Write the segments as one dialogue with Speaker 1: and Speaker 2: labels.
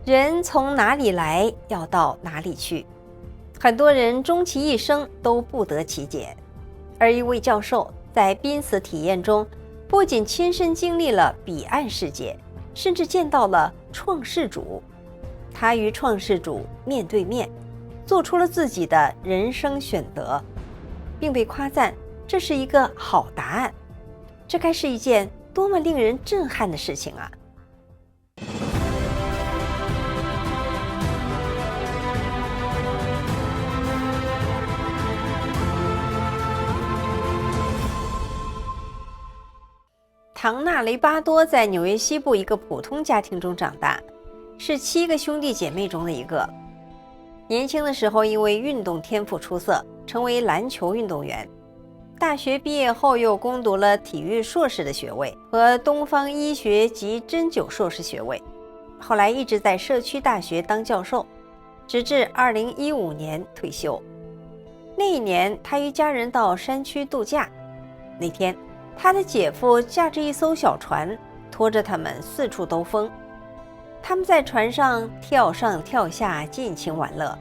Speaker 1: 人从哪里来，要到哪里去。很多人终其一生都不得其解，而一位教授在濒死体验中，不仅亲身经历了彼岸世界，甚至见到了创世主。他与创世主面对面，做出了自己的人生选择，并被夸赞这是一个好答案。这该是一件多么令人震撼的事情啊！唐纳雷巴多在纽约西部一个普通家庭中长大，是7个兄弟姐妹中的一个。年轻的时候因为运动天赋出色，成为篮球运动员。大学毕业后又攻读了体育硕士的学位和东方医学及针灸硕士学位，后来一直在社区大学当教授，直至2015年退休。那一年，他与家人到山区度假。那天，他的姐夫驾着一艘小船，拖着他们四处兜风。他们在船上跳上跳下，尽情玩乐。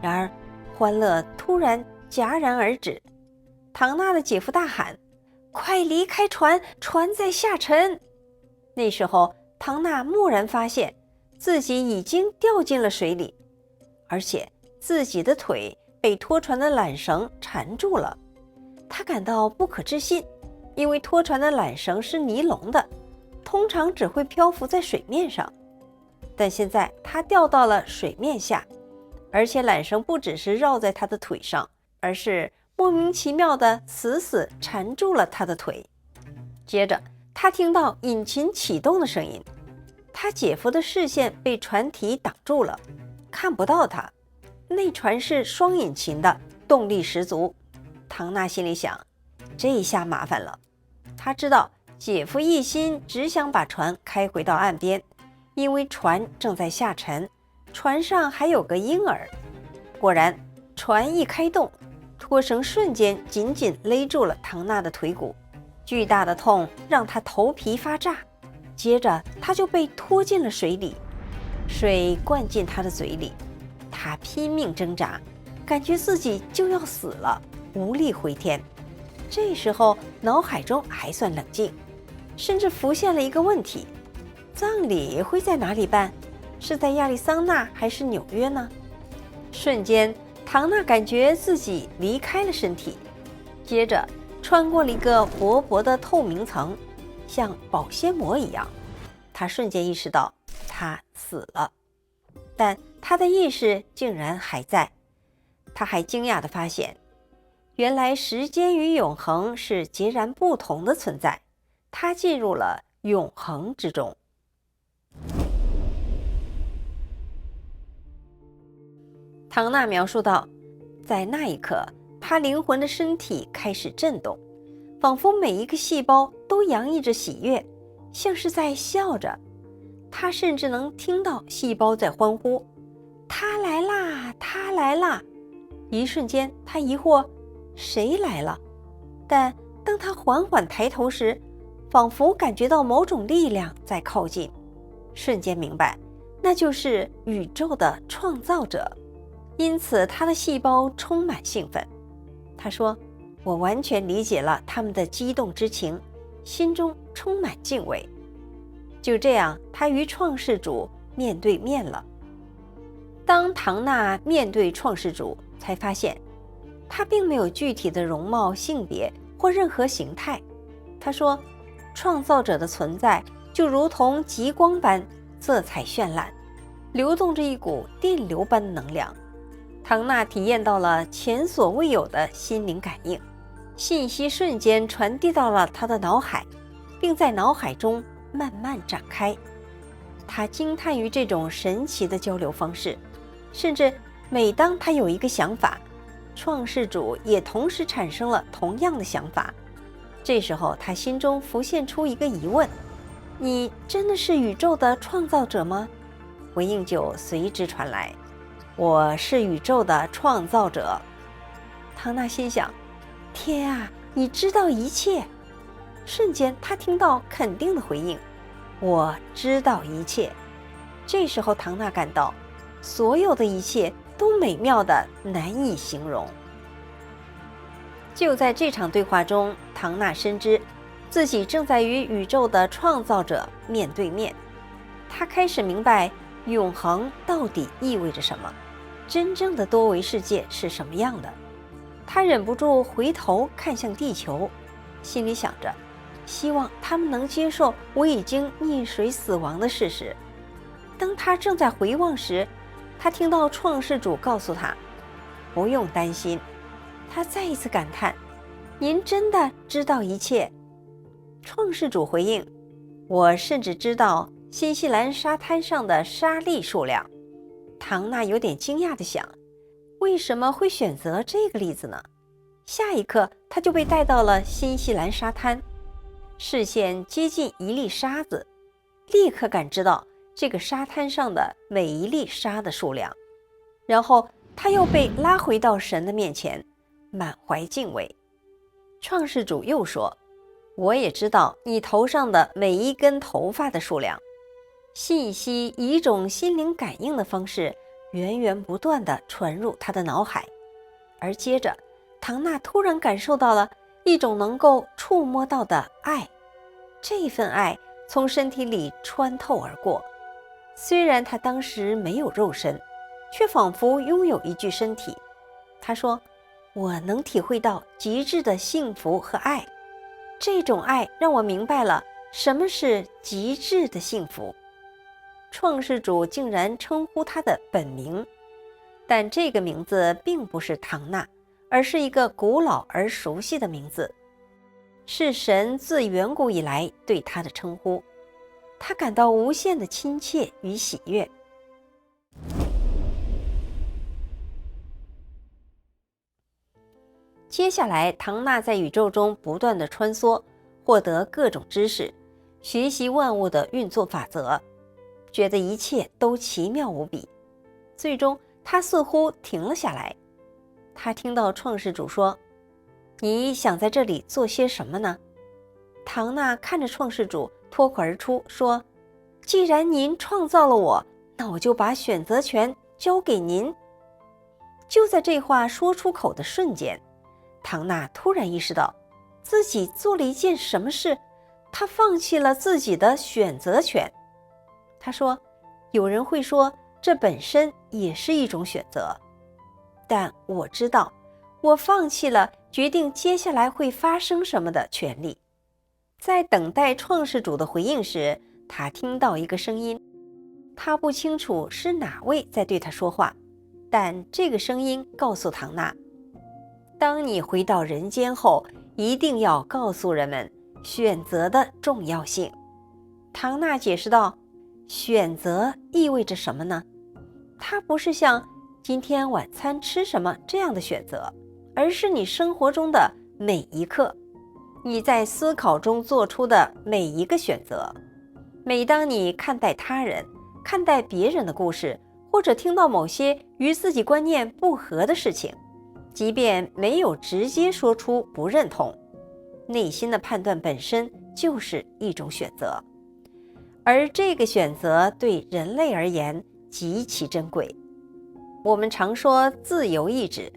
Speaker 1: 然而，欢乐突然戛然而止。唐纳的姐夫大喊：“快离开船，船在下沉！”那时候，唐纳蓦然发现自己已经掉进了水里，而且自己的腿被拖船的缆绳缠住了。他感到不可置信，因为拖船的缆绳是尼龙的，通常只会漂浮在水面上。但现在他掉到了水面下，而且缆绳不只是绕在他的腿上，而是莫名其妙地死死缠住了他的腿。接着他听到引擎启动的声音，他姐夫的视线被船体挡住了，看不到他。那船是双引擎的，动力十足。唐纳心里想，这一下麻烦了。他知道姐夫一心只想把船开回到岸边，因为船正在下沉，船上还有个婴儿。果然，船一开动，拖绳瞬间紧紧勒住了唐纳的腿骨，巨大的痛让他头皮发炸。接着他就被拖进了水里，水灌进他的嘴里，他拼命挣扎，感觉自己就要死了，无力回天。这时候脑海中还算冷静，甚至浮现了一个问题：葬礼会在哪里办？是在亚利桑那还是纽约呢？瞬间，唐纳感觉自己离开了身体，接着穿过了一个薄薄的透明层，像保鲜膜一样。他瞬间意识到他死了，但他的意识竟然还在。他还惊讶地发现，原来时间与永恒是截然不同的存在。他进入了永恒之中。唐纳描述道，在那一刻，他灵魂的身体开始震动，仿佛每一个细胞都洋溢着喜悦，像是在笑着。他甚至能听到细胞在欢呼：“他来啦，他来啦！”一瞬间，他疑惑，谁来了？但当他缓缓抬头时，仿佛感觉到某种力量在靠近，瞬间明白，那就是宇宙的创造者。因此他的细胞充满兴奋。他说，我完全理解了他们的激动之情，心中充满敬畏。就这样，他与创世主面对面了。当唐纳面对创世主，才发现他并没有具体的容貌、性别或任何形态。他说，创造者的存在就如同极光般色彩绚烂，流动着一股电流般的能量。唐纳体验到了前所未有的心灵感应，信息瞬间传递到了他的脑海，并在脑海中慢慢展开。他惊叹于这种神奇的交流方式，甚至每当他有一个想法，创世主也同时产生了同样的想法。这时候他心中浮现出一个疑问：你真的是宇宙的创造者吗？回应就随之传来：我是宇宙的创造者。唐纳心想，天啊，你知道一切。瞬间他听到肯定的回应：我知道一切。这时候唐娜感到，所有的一切都美妙的难以形容。就在这场对话中，唐娜深知自己正在与宇宙的创造者面对面。她开始明白永恒到底意味着什么，真正的多维世界是什么样的。她忍不住回头看向地球，心里想着，希望他们能接受我已经溺水死亡的事实。当她正在回望时，她听到创世主告诉她，不用担心。她再一次感叹，您真的知道一切？创世主回应，我甚至知道新西兰沙滩上的沙粒数量。唐娜有点惊讶地想，为什么会选择这个例子呢？下一刻，她就被带到了新西兰沙滩，视线接近一粒沙子，立刻感知到这个沙滩上的每一粒沙的数量。然后她又被拉回到神的面前，满怀敬畏。创世主又说，我也知道你头上的每一根头发的数量。信息以一种心灵感应的方式源源不断地传入他的脑海，而接着唐娜突然感受到了一种能够触摸到的爱，这份爱从身体里穿透而过。虽然她当时没有肉身，却仿佛拥有一具身体。她说，我能体会到极致的幸福和爱，这种爱让我明白了什么是极致的幸福。创世主竟然称呼他的本名，但这个名字并不是唐娜，而是一个古老而熟悉的名字，是神自远古以来对他的称呼。他感到无限的亲切与喜悦。接下来，唐娜在宇宙中不断地穿梭，获得各种知识，学习万物的运作法则，觉得一切都奇妙无比。最终，她似乎停了下来。她听到创世主说，你想在这里做些什么呢？唐娜看着创世主，脱口而出说，既然您创造了我，那我就把选择权交给您。就在这话说出口的瞬间，唐娜突然意识到自己做了一件什么事，她放弃了自己的选择权。她说，有人会说这本身也是一种选择，但我知道我放弃了决定接下来会发生什么的权利。在等待创世主的回应时，她听到一个声音，她不清楚是哪位在对她说话，但这个声音告诉唐娜，当你回到人间后，一定要告诉人们选择的重要性。唐娜解释道，选择意味着什么呢？它不是像今天晚餐吃什么这样的选择，而是你生活中的每一刻，你在思考中做出的每一个选择。每当你看待他人、看待别人的故事，或者听到某些与自己观念不合的事情，即便没有直接说出不认同，内心的判断本身就是一种选择，而这个选择对人类而言极其珍贵。我们常说自由意志，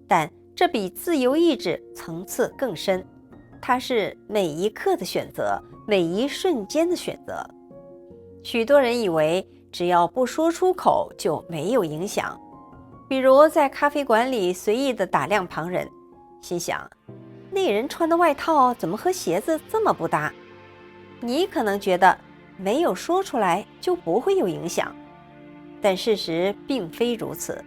Speaker 1: 但这比自由意志层次更深，它是每一刻的选择，每一瞬间的选择。许多人以为只要不说出口就没有影响，比如在咖啡馆里随意地打量旁人，心想那人穿的外套怎么和鞋子这么不搭。你可能觉得没有说出来就不会有影响，但事实并非如此。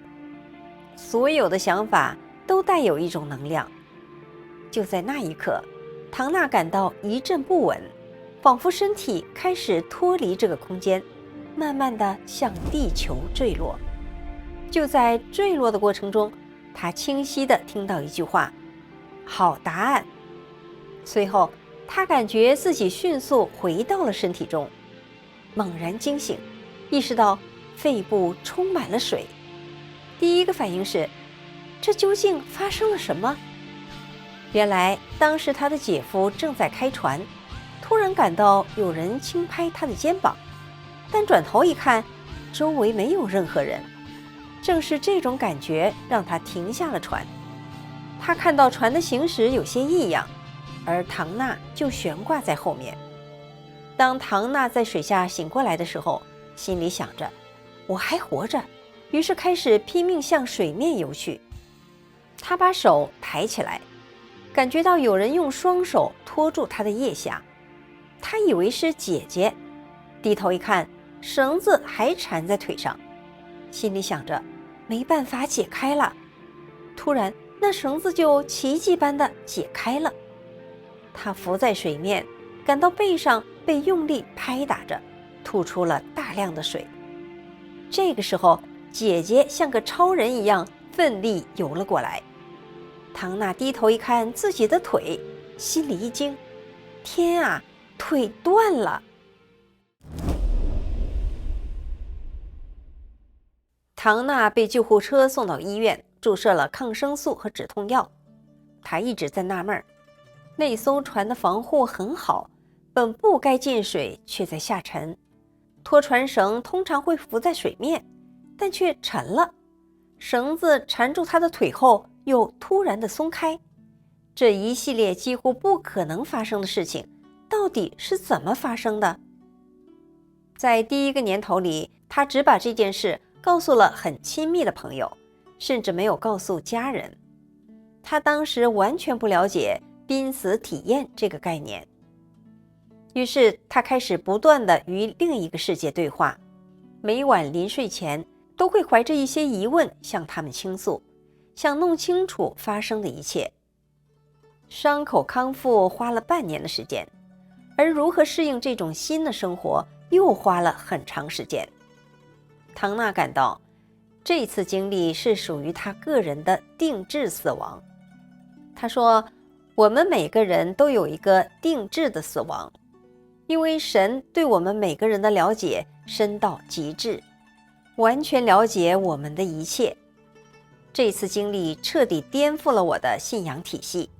Speaker 1: 所有的想法都带有一种能量。就在那一刻，唐娜感到一阵不稳，仿佛身体开始脱离这个空间，慢慢地向地球坠落。就在坠落的过程中，她清晰地听到一句话，好答案。随后她感觉自己迅速回到了身体中，猛然惊醒，意识到肺部充满了水。第一个反应是，这究竟发生了什么？原来当时他的姐夫正在开船，突然感到有人轻拍他的肩膀，但转头一看，周围没有任何人。正是这种感觉让他停下了船。他看到船的行驶有些异样，而唐娜就悬挂在后面。当唐娜在水下醒过来的时候，心里想着我还活着，于是开始拼命向水面游去。他把手抬起来，感觉到有人用双手托住他的腋下，他以为是姐姐，低头一看，绳子还缠在腿上，心里想着没办法解开了。突然那绳子就奇迹般的解开了，他浮在水面，感到背上被用力拍打着，吐出了大量的水。这个时候姐姐像个超人一样奋力游了过来。唐娜低头一看自己的腿，心里一惊，天啊，腿断了！唐娜被救护车送到医院，注射了抗生素和止痛药。她一直在纳闷，那艘船的防护很好，本不该进水，却在下沉。拖船绳通常会浮在水面，但却沉了。绳子缠住她的腿后，又突然的松开。这一系列几乎不可能发生的事情，到底是怎么发生的？在第一个年头里，她只把这件事告诉了很亲密的朋友，甚至没有告诉家人。他当时完全不了解濒死体验这个概念。于是他开始不断地与另一个世界对话，每晚临睡前都会怀着一些疑问向他们倾诉，想弄清楚发生的一切。伤口康复花了半年的时间，而如何适应这种新的生活又花了很长时间。唐娜感到这次经历是属于她个人的定制死亡。她说，我们每个人都有一个定制的死亡，因为神对我们每个人的了解深到极致，完全了解我们的一切。这次经历彻底颠覆了我的信仰体系，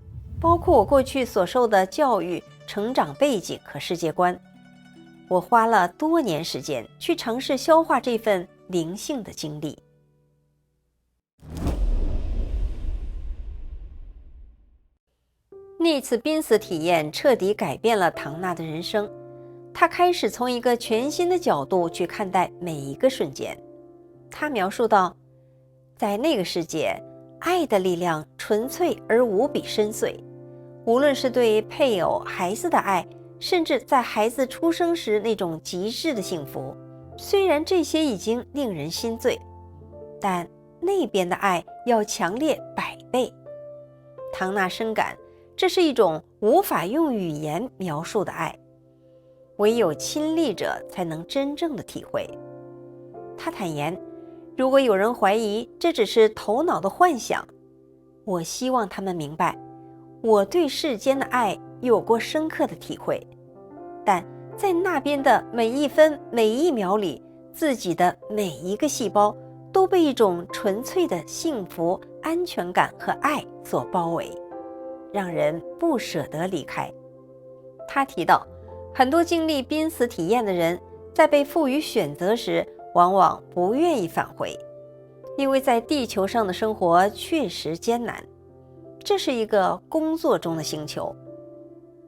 Speaker 1: 包括我过去所受的教育、成长背景和世界观。我花了多年时间去尝试消化这份灵性的经历。那次濒死体验彻底改变了唐娜的人生，她开始从一个全新的角度去看待每一个瞬间。她描述道，在那个世界，爱的力量纯粹而无比深邃，无论是对配偶、孩子的爱，甚至在孩子出生时那种极致的幸福，虽然这些已经令人心醉，但那边的爱要强烈100倍。唐娜深感这是一种无法用语言描述的爱，唯有亲历者才能真正的体会。她坦言，如果有人怀疑这只是头脑的幻想，我希望他们明白，我对世间的爱有过深刻的体会，但在那边的每一分每一秒里，自己的每一个细胞都被一种纯粹的幸福、安全感和爱所包围，让人不舍得离开。他提到，很多经历濒死体验的人，在被赋予选择时，往往不愿意返回，因为在地球上的生活确实艰难，这是一个工作中的星球。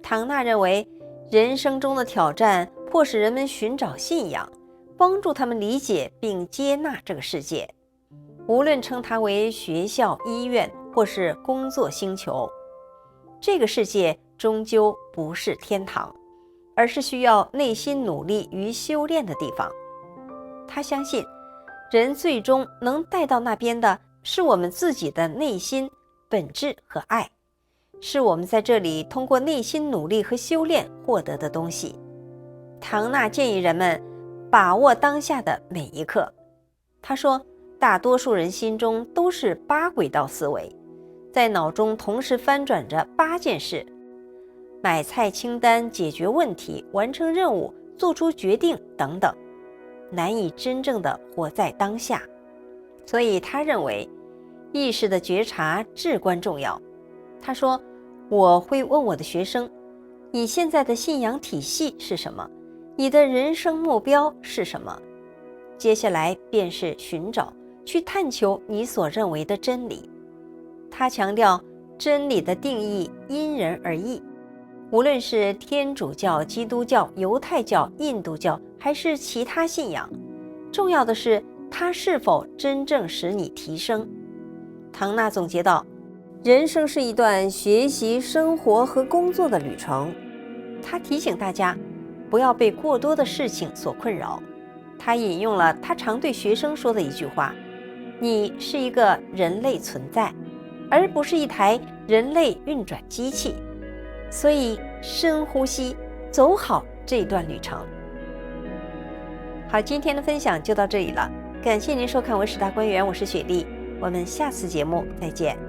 Speaker 1: 唐娜认为，人生中的挑战迫使人们寻找信仰，帮助他们理解并接纳这个世界，无论称它为学校、医院或是工作星球。这个世界终究不是天堂，而是需要内心努力与修炼的地方。他相信，人最终能带到那边的是我们自己的内心、本质和爱，是我们在这里通过内心努力和修炼获得的东西。唐娜建议人们把握当下的每一刻。他说，大多数人心中都是8轨道思维，在脑中同时翻转着8件事：买菜清单、解决问题、完成任务、做出决定等等，难以真正的活在当下。所以他认为意识的觉察至关重要。他说，我会问我的学生，你现在的信仰体系是什么？你的人生目标是什么？接下来便是寻找，去探求你所认为的真理。他强调真理的定义因人而异，无论是天主教、基督教、犹太教、印度教还是其他信仰，重要的是它是否真正使你提升。唐纳总结道，人生是一段学习、生活和工作的旅程。他提醒大家不要被过多的事情所困扰。他引用了他常对学生说的一句话，你是一个人类存在，而不是一台人类运转机器。所以深呼吸，走好这段旅程。好，今天的分享就到这里了，感谢您收看《文史大观园》，我是雪莉，我们下次节目再见。